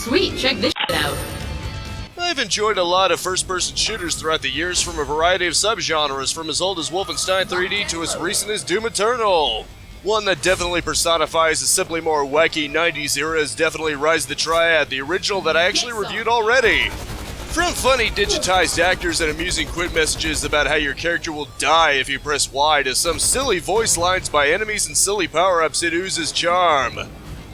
Sweet, check this shit out. I've enjoyed a lot of first-person shooters throughout the years from a variety of subgenres, from as old as Wolfenstein 3D to as recent as Doom Eternal. One that definitely personifies a simply more wacky 90s era is definitely Rise of the Triad, the original that I actually reviewed already. From funny digitized actors and amusing quit messages about how your character will die if you press Y to some silly voice lines by enemies and silly power-ups, it oozes charm.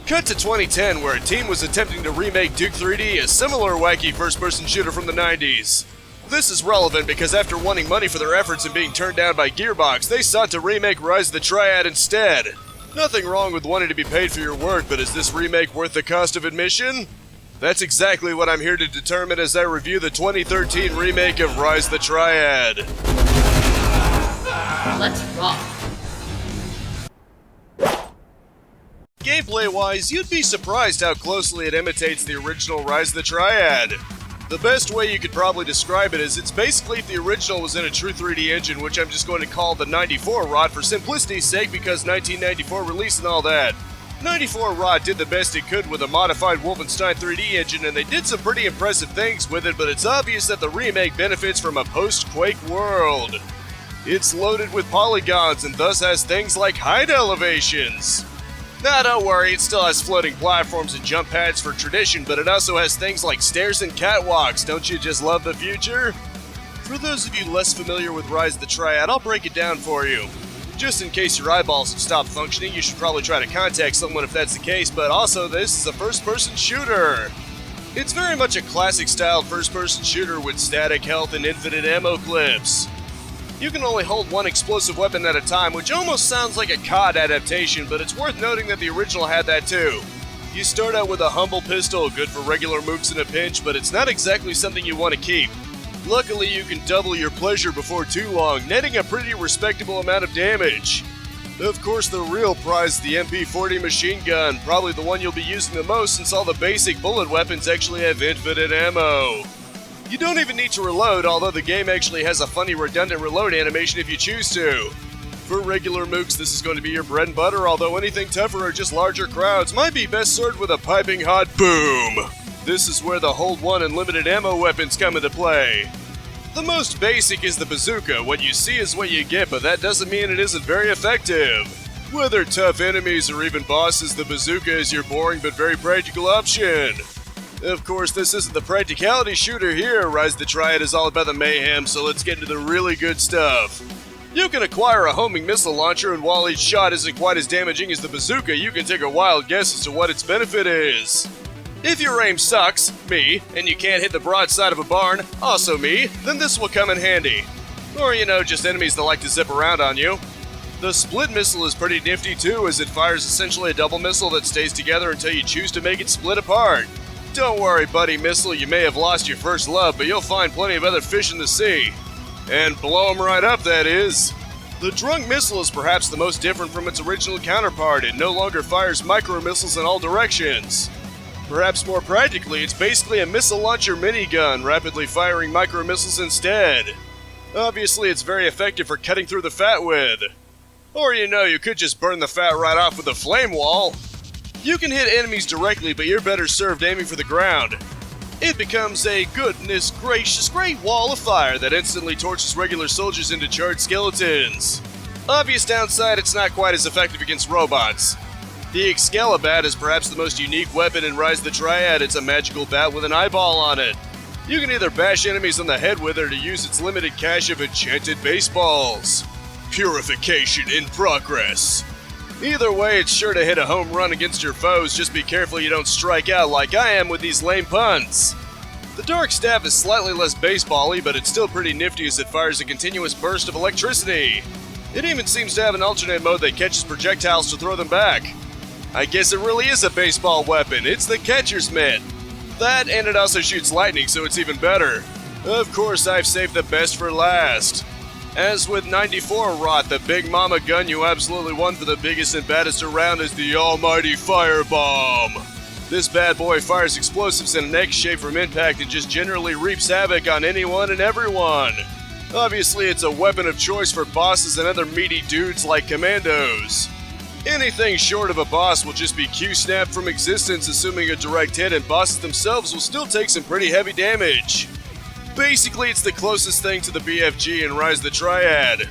Cut to 2010, where a team was attempting to remake Duke 3D, a similar wacky first-person shooter from the 90s. This is relevant because after wanting money for their efforts and being turned down by Gearbox, they sought to remake Rise of the Triad instead. Nothing wrong with wanting to be paid for your work, but is this remake worth the cost of admission? That's exactly what I'm here to determine as I review the 2013 remake of Rise of the Triad. Let's rock. Gameplay-wise, you'd be surprised how closely it imitates the original Rise of the Triad. The best way you could probably describe it is it's basically if the original was in a true 3D engine, which I'm just going to call the 94 rot for simplicity's sake because 1994 release and all that. 94 rot did the best it could with a modified Wolfenstein 3D engine, and they did some pretty impressive things with it, but it's obvious that the remake benefits from a post-Quake world. It's loaded with polygons and thus has things like height elevations. Nah, don't worry, it still has floating platforms and jump pads for tradition, but it also has things like stairs and catwalks. Don't you just love the future? For those of you less familiar with Rise of the Triad, I'll break it down for you. Just in case your eyeballs have stopped functioning, you should probably try to contact someone if that's the case, but also this is a first-person shooter. It's very much a classic-styled first-person shooter with static health and infinite ammo clips. You can only hold one explosive weapon at a time, which almost sounds like a COD adaptation, but it's worth noting that the original had that too. You start out with a humble pistol, good for regular mooks in a pinch, but it's not exactly something you want to keep. Luckily, you can double your pleasure before too long, netting a pretty respectable amount of damage. Of course, the real prize is the MP40 machine gun, probably the one you'll be using the most since all the basic bullet weapons actually have infinite ammo. You don't even need to reload, although the game actually has a funny redundant reload animation if you choose to. For regular mooks, this is going to be your bread and butter, although anything tougher or just larger crowds might be best served with a piping hot boom. This is where the hold one and limited ammo weapons come into play. The most basic is the bazooka. What you see is what you get, but that doesn't mean it isn't very effective. Whether tough enemies or even bosses, the bazooka is your boring but very practical option. Of course, this isn't the practicality shooter here. Rise of the Triad is all about the mayhem, so let's get into the really good stuff. You can acquire a homing missile launcher, and while each shot isn't quite as damaging as the bazooka, you can take a wild guess as to what its benefit is. If your aim sucks, me, and you can't hit the broadside of a barn, also me, then this will come in handy. Or, just enemies that like to zip around on you. The split missile is pretty nifty too, as it fires essentially a double missile that stays together until you choose to make it split apart. Don't worry, buddy missile, you may have lost your first love, but you'll find plenty of other fish in the sea. And blow 'em right up, that is. The drunk missile is perhaps the most different from its original counterpart. It no longer fires micro-missiles in all directions. Perhaps more practically, it's basically a missile launcher minigun, rapidly firing micro-missiles instead. Obviously, it's very effective for cutting through the fat with. Or you could just burn the fat right off with a flame wall. You can hit enemies directly, but you're better served aiming for the ground. It becomes a goodness gracious great wall of fire that instantly torches regular soldiers into charred skeletons. Obvious downside, it's not quite as effective against robots. The Excalibad is perhaps the most unique weapon in Rise of the Triad. It's a magical bat with an eyeball on it. You can either bash enemies on the head with it or use its limited cache of enchanted baseballs. Purification in progress. Either way, it's sure to hit a home run against your foes. Just be careful you don't strike out like I am with these lame punts. The Dark Staff is slightly less baseball-y, but it's still pretty nifty as it fires a continuous burst of electricity. It even seems to have an alternate mode that catches projectiles to throw them back. I guess it really is a baseball weapon. It's the catcher's mitt. That, and it also shoots lightning, so it's even better. Of course, I've saved the best for last. As with 94 rot, the big mama gun you absolutely want for the biggest and baddest around is the almighty Firebomb. This bad boy fires explosives in an X shape from impact and just generally reaps havoc on anyone and everyone. Obviously, it's a weapon of choice for bosses and other meaty dudes like commandos. Anything short of a boss will just be Q-snapped from existence, assuming a direct hit, and bosses themselves will still take some pretty heavy damage. Basically, it's the closest thing to the BFG in Rise the Triad.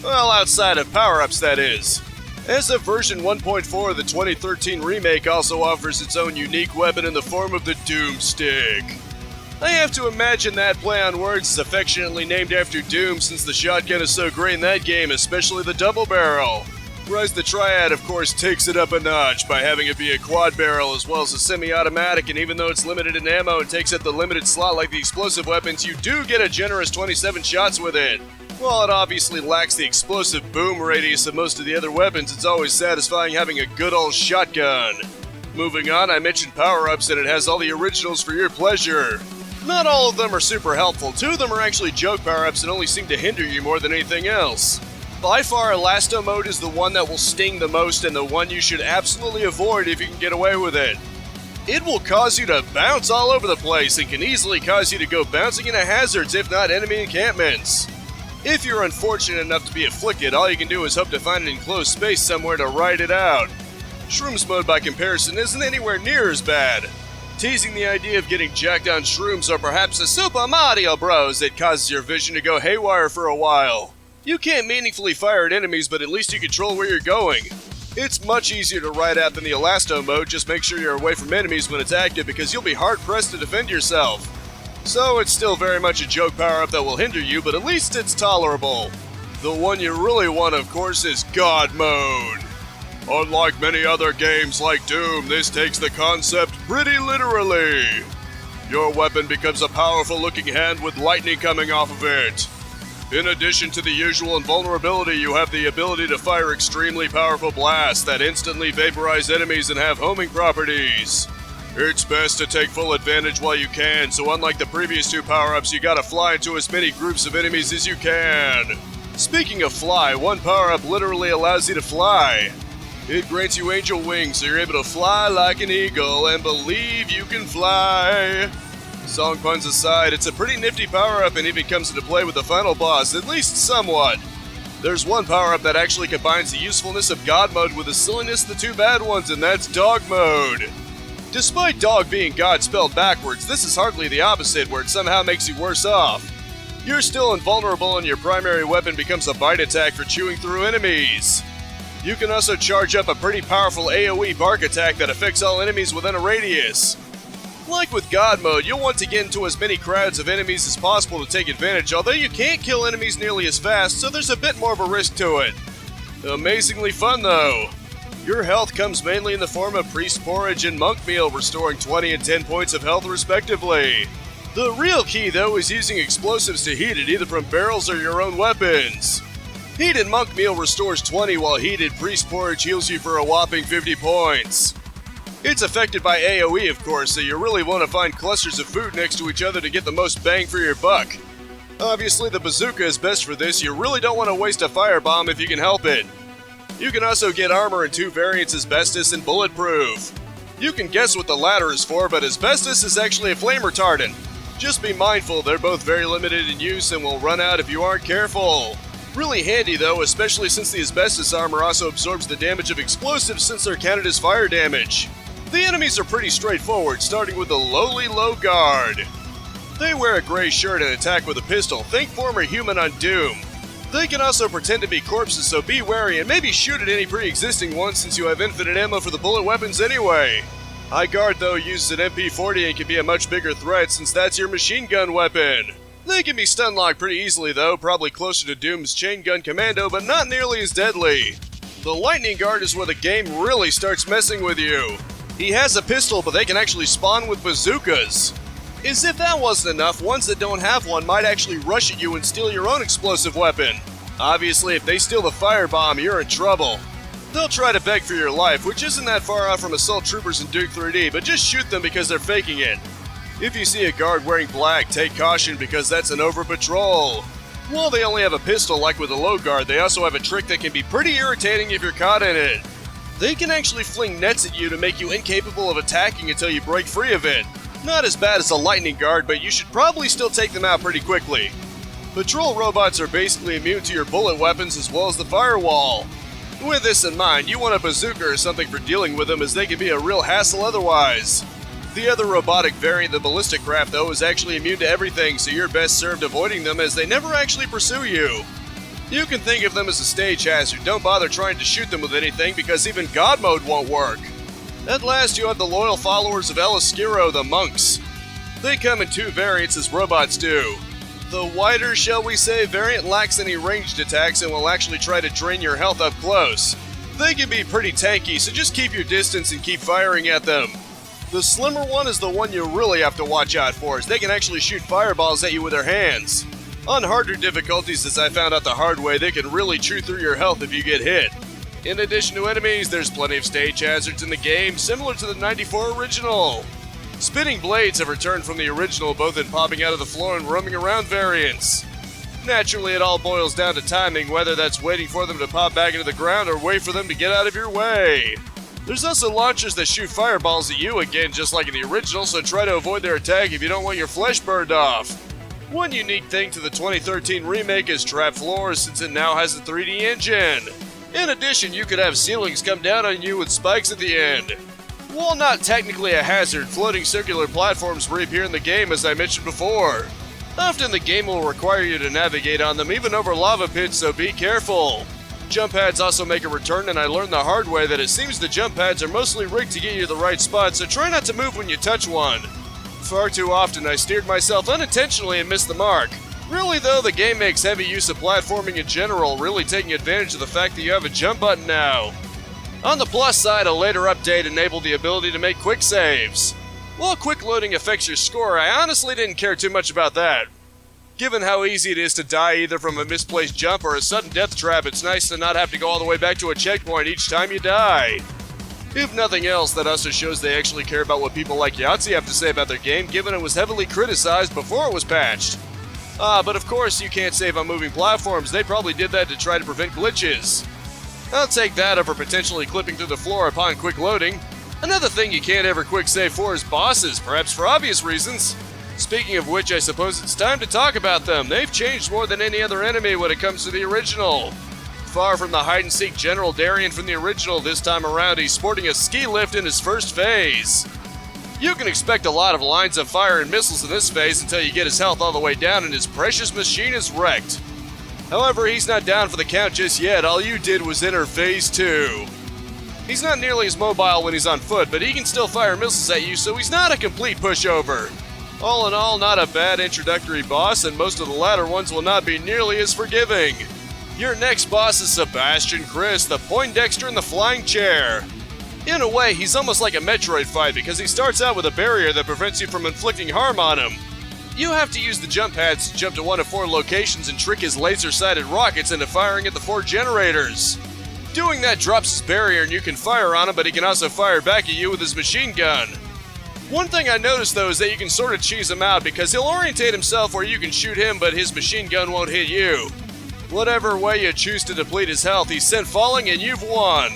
Well, outside of power-ups, that is. As of version 1.4, the 2013 remake also offers its own unique weapon in the form of the Doomstick. I have to imagine that play on words is affectionately named after Doom, since the shotgun is so great in that game, especially the double barrel. Rise the Triad, of course, takes it up a notch by having it be a quad barrel as well as a semi-automatic, and even though it's limited in ammo and takes up the limited slot like the explosive weapons, you do get a generous 27 shots with it. While it obviously lacks the explosive boom radius of most of the other weapons, it's always satisfying having a good old shotgun. Moving on, I mentioned power-ups and it has all the originals for your pleasure. Not all of them are super helpful. 2 of them are actually joke power-ups and only seem to hinder you more than anything else. By far, Elasto mode is the one that will sting the most and the one you should absolutely avoid if you can get away with it. It will cause you to bounce all over the place and can easily cause you to go bouncing into hazards if not enemy encampments. If you're unfortunate enough to be afflicted, all you can do is hope to find an enclosed space somewhere to ride it out. Shrooms mode by comparison isn't anywhere near as bad. Teasing the idea of getting jacked on shrooms or perhaps a Super Mario Bros. That causes your vision to go haywire for a while. You can't meaningfully fire at enemies, but at least you control where you're going. It's much easier to ride out than the Elasto mode, just make sure you're away from enemies when it's active because you'll be hard-pressed to defend yourself. So it's still very much a joke power-up that will hinder you, but at least it's tolerable. The one you really want, of course, is God Mode. Unlike many other games like Doom, this takes the concept pretty literally. Your weapon becomes a powerful-looking hand with lightning coming off of it. In addition to the usual invulnerability, you have the ability to fire extremely powerful blasts that instantly vaporize enemies and have homing properties. It's best to take full advantage while you can, so unlike the previous 2 power-ups, you gotta fly into as many groups of enemies as you can. Speaking of fly, one power-up literally allows you to fly. It grants you angel wings, so you're able to fly like an eagle and believe you can fly. Song puns aside, it's a pretty nifty power-up and even comes into play with the final boss, at least somewhat. There's one power-up that actually combines the usefulness of God Mode with the silliness of the 2 bad ones, and that's Dog Mode. Despite dog being God spelled backwards, this is hardly the opposite, where it somehow makes you worse off. You're still invulnerable and your primary weapon becomes a bite attack for chewing through enemies. You can also charge up a pretty powerful AoE bark attack that affects all enemies within a radius. Like with God Mode, you'll want to get into as many crowds of enemies as possible to take advantage, although you can't kill enemies nearly as fast, so there's a bit more of a risk to it. Amazingly fun though. Your health comes mainly in the form of Priest Porridge and Monk Meal, restoring 20 and 10 points of health respectively. The real key though is using explosives to heat it, either from barrels or your own weapons. Heated Monk Meal restores 20, while heated Priest Porridge heals you for a whopping 50 points. It's affected by AoE, of course, so you really want to find clusters of food next to each other to get the most bang for your buck. Obviously, the Bazooka is best for this. You really don't want to waste a Firebomb if you can help it. You can also get armor in 2 variants, Asbestos and Bulletproof. You can guess what the latter is for, but Asbestos is actually a flame retardant. Just be mindful, they're both very limited in use and will run out if you aren't careful. Really handy though, especially since the Asbestos armor also absorbs the damage of explosives since they're counted as fire damage. The enemies are pretty straightforward, starting with the lowly low guard. They wear a gray shirt and attack with a pistol. Think former human on Doom. They can also pretend to be corpses, so be wary and maybe shoot at any pre-existing ones since you have infinite ammo for the bullet weapons anyway. High Guard though uses an MP40 and can be a much bigger threat since that's your machine gun weapon. They can be stun locked pretty easily though, probably closer to Doom's Chain Gun Commando, but not nearly as deadly. The Lightning Guard is where the game really starts messing with you. He has a pistol, but they can actually spawn with bazookas. As if that wasn't enough, ones that don't have one might actually rush at you and steal your own explosive weapon. Obviously, if they steal the Firebomb, you're in trouble. They'll try to beg for your life, which isn't that far off from Assault Troopers in Duke 3D, but just shoot them because they're faking it. If you see a guard wearing black, take caution because that's an over-patrol. While they only have a pistol like with a low guard, they also have a trick that can be pretty irritating if you're caught in it. They can actually fling nets at you to make you incapable of attacking until you break free of it. Not as bad as a lightning guard, but you should probably still take them out pretty quickly. Patrol robots are basically immune to your bullet weapons as well as the firewall. With this in mind, you want a bazooka or something for dealing with them, as they can be a real hassle otherwise. The other robotic variant, the ballistic craft, though, is actually immune to everything, so you're best served avoiding them as they never actually pursue you. You can think of them as a stage hazard. Don't bother trying to shoot them with anything, because even God mode won't work. At last, you have the loyal followers of Electro, the monks. They come in two variants as robots do. The wider, shall we say, variant lacks any ranged attacks and will actually try to drain your health up close. They can be pretty tanky, so just keep your distance and keep firing at them. The slimmer one is the one you really have to watch out for, as they can actually shoot fireballs at you with their hands. On harder difficulties, as I found out the hard way, they can really chew through your health if you get hit. In addition to enemies, there's plenty of stage hazards in the game, similar to the 94 original. Spinning blades have returned from the original, both in popping out of the floor and roaming around variants. Naturally, it all boils down to timing, whether that's waiting for them to pop back into the ground or wait for them to get out of your way. There's also launchers that shoot fireballs at you, again just like in the original, so try to avoid their attack if you don't want your flesh burned off. One unique thing to the 2013 remake is trap floors, since it now has a 3D engine. In addition, you could have ceilings come down on you with spikes at the end. While not technically a hazard, floating circular platforms reappear in the game, as I mentioned before. Often the game will require you to navigate on them, even over lava pits, so be careful. Jump pads also make a return, and I learned the hard way that it seems the jump pads are mostly rigged to get you to the right spot, so try not to move when you touch one. Far too often I steered myself unintentionally and missed the mark. Really though, the game makes heavy use of platforming in general, really taking advantage of the fact that you have a jump button now. On the plus side, a later update enabled the ability to make quick saves. While quick loading affects your score, I honestly didn't care too much about that. Given how easy it is to die either from a misplaced jump or a sudden death trap, it's nice to not have to go all the way back to a checkpoint each time you die. If nothing else, that also shows they actually care about what people like Yahtzee have to say about their game, given it was heavily criticized before it was patched. But of course you can't save on moving platforms. They probably did that to try to prevent glitches. I'll take that over potentially clipping through the floor upon quick loading. Another thing you can't ever quick save for is bosses, perhaps for obvious reasons. Speaking of which, I suppose it's time to talk about them. They've changed more than any other enemy when it comes to the original. Far from the hide-and-seek General Darien from the original, this time around he's sporting a ski lift in his first phase. You can expect a lot of lines of fire and missiles in this phase until you get his health all the way down and his precious machine is wrecked. However, he's not down for the count just yet. All you did was enter phase 2. He's not nearly as mobile when he's on foot, but he can still fire missiles at you, so he's not a complete pushover. All in all, not a bad introductory boss, and most of the latter ones will not be nearly as forgiving. Your next boss is Sebastian Chris, the Poindexter in the flying chair. In a way, he's almost like a Metroid fight because he starts out with a barrier that prevents you from inflicting harm on him. You have to use the jump pads to jump to one of 4 locations and trick his laser-sighted rockets into firing at the 4 generators. Doing that drops his barrier and you can fire on him, but he can also fire back at you with his machine gun. One thing I noticed though is that you can sort of cheese him out because he'll orientate himself where you can shoot him but his machine gun won't hit you. Whatever way you choose to deplete his health, he's sent falling and you've won.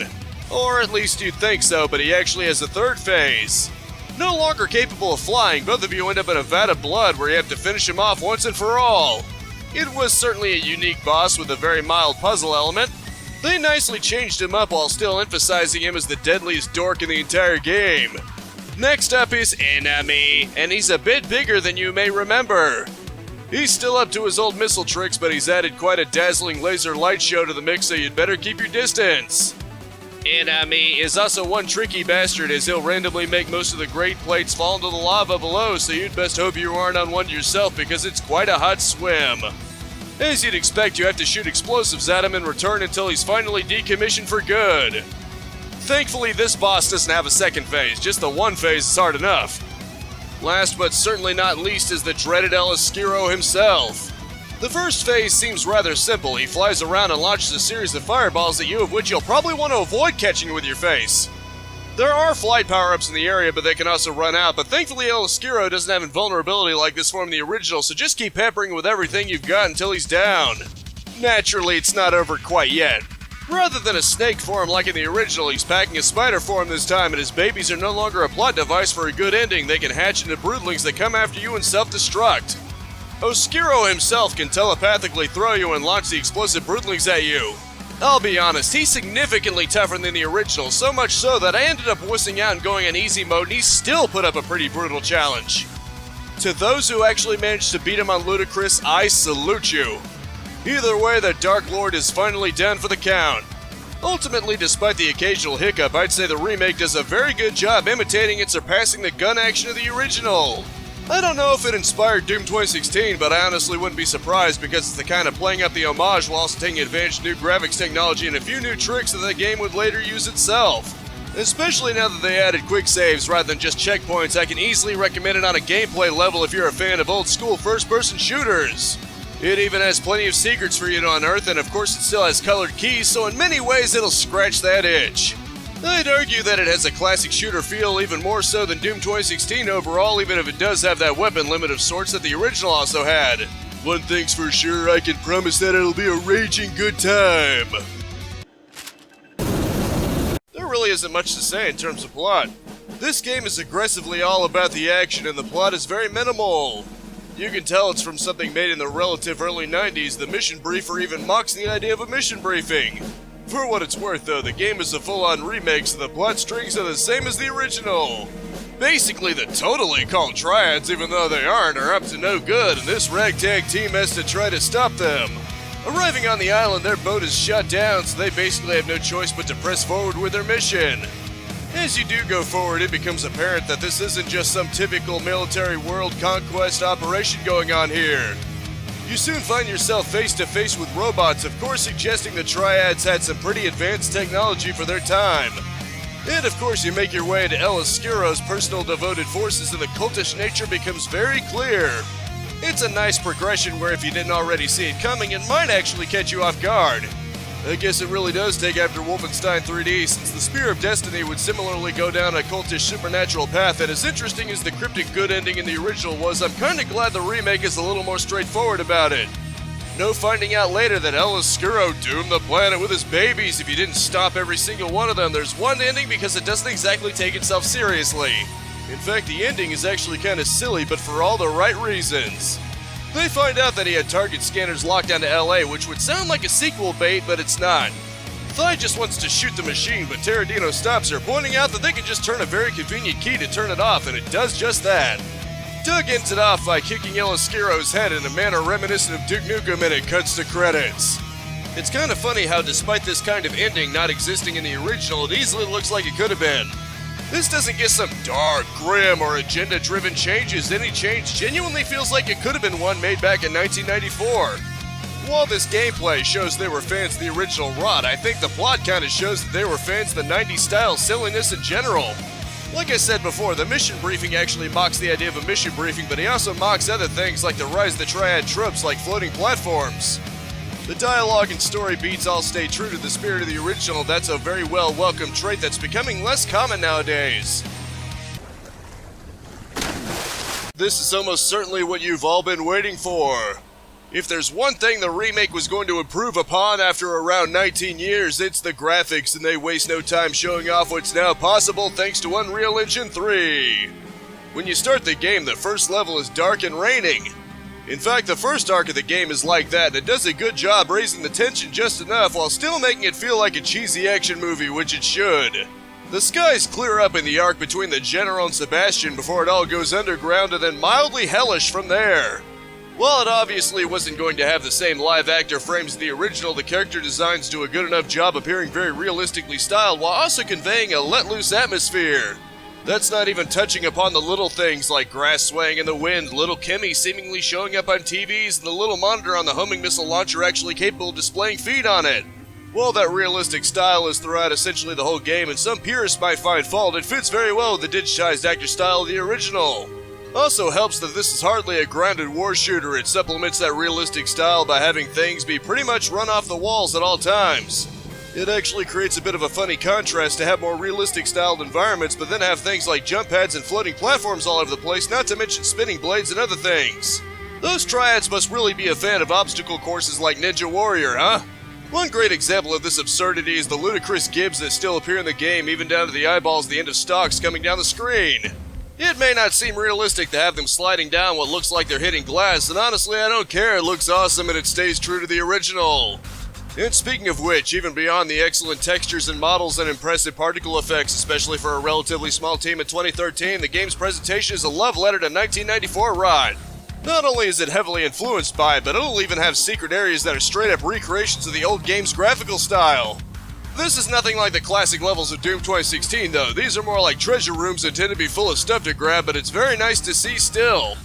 Or at least you'd think so, but he actually has a third phase. No longer capable of flying, both of you end up in a vat of blood where you have to finish him off once and for all. It was certainly a unique boss with a very mild puzzle element. They nicely changed him up while still emphasizing him as the deadliest dork in the entire game. Next up is Enemy, and he's a bit bigger than you may remember. He's still up to his old missile tricks, but he's added quite a dazzling laser light show to the mix, so you'd better keep your distance. Enemy is also one tricky bastard, as he'll randomly make most of the great plates fall into the lava below, so you'd best hope you aren't on one yourself because it's quite a hot swim. As you'd expect, you have to shoot explosives at him in return until he's finally decommissioned for good. Thankfully, this boss doesn't have a second phase, just the one phase is hard enough. Last but certainly not least is the dreaded Electro himself. The first phase seems rather simple. He flies around and launches a series of fireballs at you, of which you'll probably want to avoid catching with your face. There are flight power-ups in the area, but they can also run out, but thankfully Electro doesn't have invulnerability like this form in the original, so just keep peppering with everything you've got until he's down. Naturally, it's not over quite yet. Rather than a snake form like in the original, he's packing a spider form this time, and his babies are no longer a plot device for a good ending. They can hatch into broodlings that come after you and self-destruct. Electro himself can telepathically throw you and launch the explosive broodlings at you. I'll be honest, he's significantly tougher than the original, so much so that I ended up wussing out and going on easy mode, and he still put up a pretty brutal challenge. To those who actually managed to beat him on Ludicrous, I salute you. Either way, the Dark Lord is finally down for the count. Ultimately, despite the occasional hiccup, I'd say the remake does a very good job imitating and surpassing the gun action of the original. I don't know if it inspired Doom 2016, but I honestly wouldn't be surprised because it's the kind of playing up the homage while also taking advantage of new graphics technology and a few new tricks that the game would later use itself. Especially now that they added quick saves rather than just checkpoints, I can easily recommend it on a gameplay level if you're a fan of old school first-person shooters. It even has plenty of secrets for you to unearth, and of course it still has colored keys, so in many ways it'll scratch that itch. I'd argue that it has a classic shooter feel even more so than Doom 2016 overall, even if it does have that weapon limit of sorts that the original also had. One thing's for sure, I can promise that it'll be a raging good time. There really isn't much to say in terms of plot. This game is aggressively all about the action and the plot is very minimal. You can tell it's from something made in the relative early 90s, the mission briefer even mocks the idea of a mission briefing. For what it's worth though, the game is a full-on remake, so the plot strings are the same as the original. Basically, the totally called Triads, even though they aren't, are up to no good, and this ragtag team has to try to stop them. Arriving on the island, their boat is shut down, so they basically have no choice but to press forward with their mission. As you do go forward, it becomes apparent that this isn't just some typical military world conquest operation going on here. You soon find yourself face to face with robots, of course suggesting the Triads had some pretty advanced technology for their time. And of course you make your way to El Oscuro's personal devoted forces and the cultish nature becomes very clear. It's a nice progression where if you didn't already see it coming, it might actually catch you off guard. I guess it really does take after Wolfenstein 3D, since the Spear of Destiny would similarly go down a cultish supernatural path, and as interesting as the cryptic good ending in the original was, I'm kinda glad the remake is a little more straightforward about it. No finding out later that El Oscuro doomed the planet with his babies if you didn't stop every single one of them. There's one ending because it doesn't exactly take itself seriously. In fact, the ending is actually kinda silly, but for all the right reasons. They find out that he had target scanners locked down to LA, which would sound like a sequel bait, but it's not. Thai just wants to shoot the machine, but Terradino stops her, pointing out that they can just turn a very convenient key to turn it off, and it does just that. Doug ends it off by kicking El Oscuro's head in a manner reminiscent of Duke Nukem, and it cuts to credits. It's kind of funny how despite this kind of ending not existing in the original, it easily looks like it could have been. This doesn't get some dark, grim, or agenda-driven changes. Any change genuinely feels like it could have been one made back in 1994. While this gameplay shows they were fans of the original rot, I think the plot kinda shows that they were fans of the 90s style silliness in general. Like I said before, the mission briefing actually mocks the idea of a mission briefing, but he also mocks other things like the rise of the Triad tropes like floating platforms. The dialogue and story beats all stay true to the spirit of the original. That's a very welcome trait that's becoming less common nowadays. This is almost certainly what you've all been waiting for. If there's one thing the remake was going to improve upon after around 19 years, it's the graphics, and they waste no time showing off what's now possible thanks to Unreal Engine 3. When you start the game, the first level is dark and raining. In fact, the first arc of the game is like that, and it does a good job raising the tension just enough while still making it feel like a cheesy action movie, which it should. The skies clear up in the arc between the General and Sebastian before it all goes underground and then mildly hellish from there. While it obviously wasn't going to have the same live actor frames as the original, the character designs do a good enough job appearing very realistically styled while also conveying a let-loose atmosphere. That's not even touching upon the little things like grass swaying in the wind, little Kimmy seemingly showing up on TVs, and the little monitor on the homing missile launcher actually capable of displaying feed on it. While that realistic style is throughout essentially the whole game, and some purists might find fault, it fits very well with the digitized actor style of the original. Also helps that this is hardly a grounded war shooter. It supplements that realistic style by having things be pretty much run off the walls at all times. It actually creates a bit of a funny contrast to have more realistic styled environments, but then have things like jump pads and floating platforms all over the place, not to mention spinning blades and other things. Those Triads must really be a fan of obstacle courses like Ninja Warrior, huh? One great example of this absurdity is the ludicrous gibs that still appear in the game, even down to the eyeballs at the end of stalks coming down the screen. It may not seem realistic to have them sliding down what looks like they're hitting glass, and honestly I don't care, it looks awesome and it stays true to the original. And speaking of which, even beyond the excellent textures and models and impressive particle effects, especially for a relatively small team in 2013, the game's presentation is a love letter to 1994 Rod. Not only is it heavily influenced by it, but it'll even have secret areas that are straight up recreations of the old game's graphical style. This is nothing like the classic levels of Doom 2016 though, these are more like treasure rooms that tend to be full of stuff to grab, but it's very nice to see still.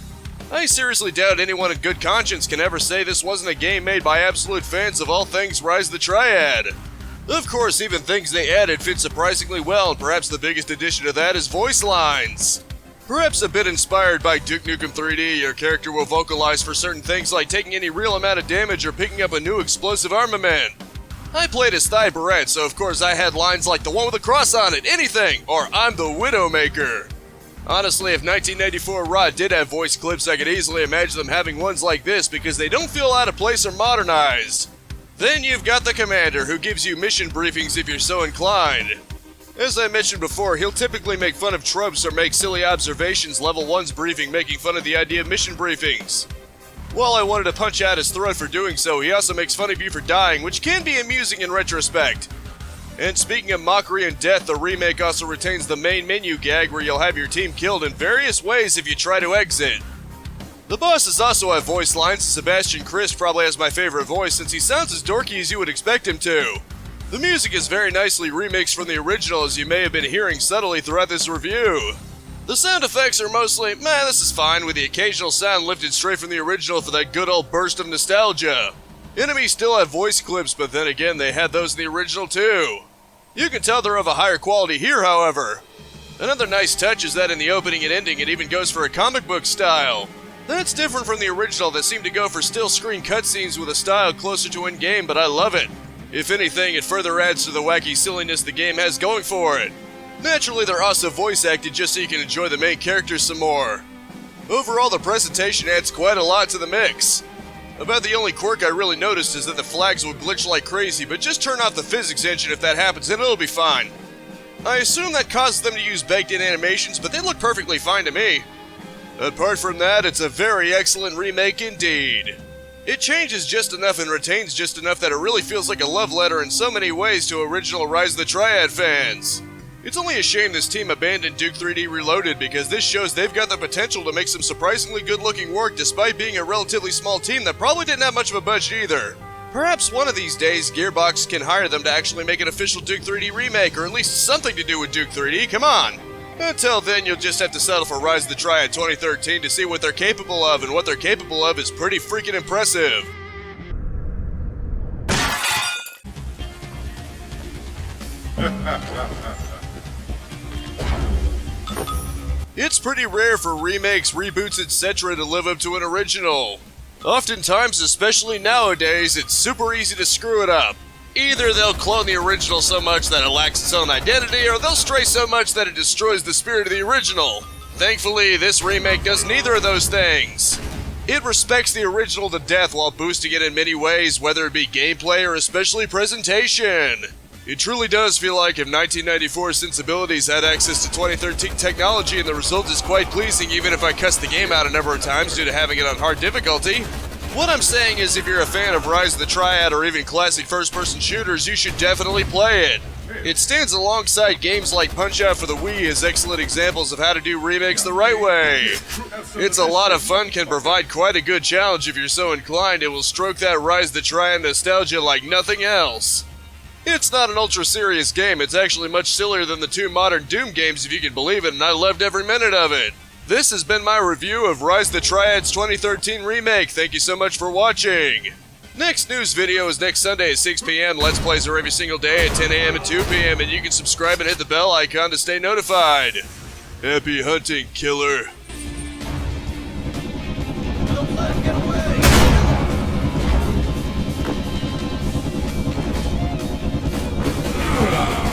I seriously doubt anyone in good conscience can ever say this wasn't a game made by absolute fans of all things Rise of the Triad. Of course, even things they added fit surprisingly well, and perhaps the biggest addition to that is voice lines. Perhaps a bit inspired by Duke Nukem 3D, your character will vocalize for certain things like taking any real amount of damage or picking up a new explosive armament. I played as Thigh Barrett, so of course I had lines like the one with a cross on it, anything, or I'm the Widowmaker. Honestly, if 1994 Rod did have voice clips, I could easily imagine them having ones like this because they don't feel out of place or modernized. Then you've got the Commander, who gives you mission briefings if you're so inclined. As I mentioned before, he'll typically make fun of tropes or make silly observations, level 1's briefing making fun of the idea of mission briefings. While I wanted to punch out his throat for doing so, he also makes fun of you for dying, which can be amusing in retrospect. And speaking of mockery and death, the remake also retains the main menu gag where you'll have your team killed in various ways if you try to exit. The bosses also have voice lines, and Sebastian Crisp probably has my favorite voice since he sounds as dorky as you would expect him to. The music is very nicely remixed from the original, as you may have been hearing subtly throughout this review. The sound effects are mostly, this is fine, with the occasional sound lifted straight from the original for that good old burst of nostalgia. Enemies still have voice clips, but then again they had those in the original too. You can tell they're of a higher quality here, however. Another nice touch is that in the opening and ending it even goes for a comic book style. That's different from the original that seemed to go for still screen cutscenes with a style closer to in-game, but I love it. If anything, it further adds to the wacky silliness the game has going for it. Naturally, they're also voice acted just so you can enjoy the main characters some more. Overall, the presentation adds quite a lot to the mix. About the only quirk I really noticed is that the flags will glitch like crazy, but just turn off the physics engine if that happens and it'll be fine. I assume that causes them to use baked-in animations, but they look perfectly fine to me. Apart from that, it's a very excellent remake indeed. It changes just enough and retains just enough that it really feels like a love letter in so many ways to original Rise of the Triad fans. It's only a shame this team abandoned Duke 3D Reloaded because this shows they've got the potential to make some surprisingly good-looking work despite being a relatively small team that probably didn't have much of a budget either. Perhaps one of these days Gearbox can hire them to actually make an official Duke 3D remake or at least something to do with Duke 3D, come on! Until then, you'll just have to settle for Rise of the Triad 2013 to see what they're capable of, and what they're capable of is pretty freaking impressive. It's pretty rare for remakes, reboots, etc. to live up to an original. Oftentimes, especially nowadays, it's super easy to screw it up. Either they'll clone the original so much that it lacks its own identity, or they'll stray so much that it destroys the spirit of the original. Thankfully, this remake does neither of those things. It respects the original to death while boosting it in many ways, whether it be gameplay or especially presentation. It truly does feel like if 1994's sensibilities had access to 2013 technology, and the result is quite pleasing even if I cuss the game out a number of times due to having it on hard difficulty. What I'm saying is if you're a fan of Rise of the Triad or even classic first-person shooters, you should definitely play it. It stands alongside games like Punch-Out for the Wii as excellent examples of how to do remakes the right way. It's a lot of fun, can provide quite a good challenge if you're so inclined, and will stroke that Rise of the Triad nostalgia like nothing else. It's not an ultra-serious game, it's actually much sillier than the two modern Doom games if you can believe it, and I loved every minute of it. This has been my review of Rise of the Triad's 2013 remake. Thank you so much for watching. Next news video is next Sunday at 6 p.m. Let's Plays are every single day at 10 a.m. and 2 p.m. and you can subscribe and hit the bell icon to stay notified. Happy hunting, killer.